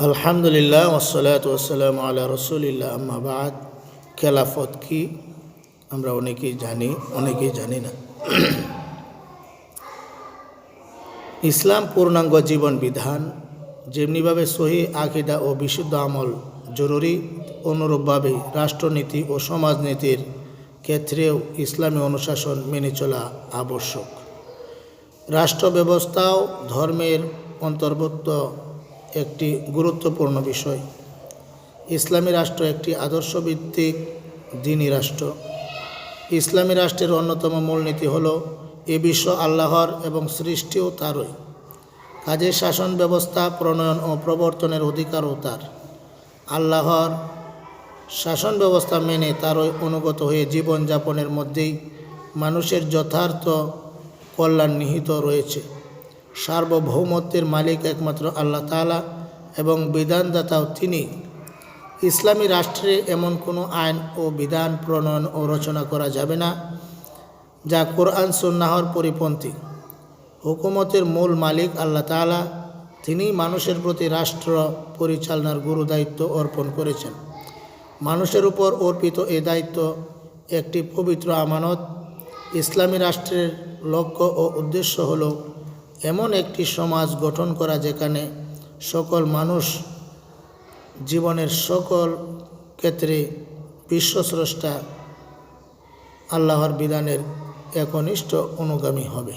আলহামদুলিল্লাহ ওয়াসসালাতু ওয়াসসালামু আলা রাসূলিল্লাহ আম্মা বাদ। খেলাফত কি আমরা অনেকেই জানি, অনেকেই জানি না। ইসলাম পূর্ণাঙ্গ জীবন বিধান। যেমনিভাবে সহি আকীদা ও বিশুদ্ধ আমল জরুরি, অনুরূপভাবে রাষ্ট্রনীতি ও সমাজনীতির ক্ষেত্রেও ইসলামী অনুশাসন মেনে চলা আবশ্যক। রাষ্ট্র ব্যবস্থাও ধর্মের অন্তর্ভুক্ত একটি গুরুত্বপূর্ণ বিষয়। ইসলামী রাষ্ট্র একটি আদর্শভিত্তিক দ্বীনি রাষ্ট্র। ইসলামী রাষ্ট্রের অন্যতম মূলনীতি হল এ বিশ্ব আল্লাহর এবং সৃষ্টিও তারই, কাজে শাসন ব্যবস্থা প্রণয়ন ও প্রবর্তনের অধিকারও তার। আল্লাহর শাসন ব্যবস্থা মেনে তারই অনুগত হয়ে জীবনযাপনের মধ্যেই মানুষের যথার্থ কল্যাণ নিহিত রয়েছে। সার্বভৌমত্বের মালিক একমাত্র আল্লাহ তাআলা এবং বিধানদাতাও তিনি। ইসলামী রাষ্ট্রে এমন কোনো আইন ও বিধান প্রণয়ন ও রচনা করা যাবে না যা কোরআন সুন্নাহর পরিপন্থী। হুকুমতের মূল মালিক আল্লাহ তাআলা, তিনি মানুষের প্রতি রাষ্ট্র পরিচালনার গুরু দায়িত্ব অর্পণ করেছেন। মানুষের উপর অর্পিত এ দায়িত্ব একটি পবিত্র আমানত। ইসলামী রাষ্ট্রের লক্ষ্য ও উদ্দেশ্য হল এমন একটি সমাজ গঠন করা যেখানে সকল মানুষ জীবনের সকল ক্ষেত্রে বিশ্বস্রষ্টা আল্লাহর বিধানের একনিষ্ঠ অনুগামী হবে।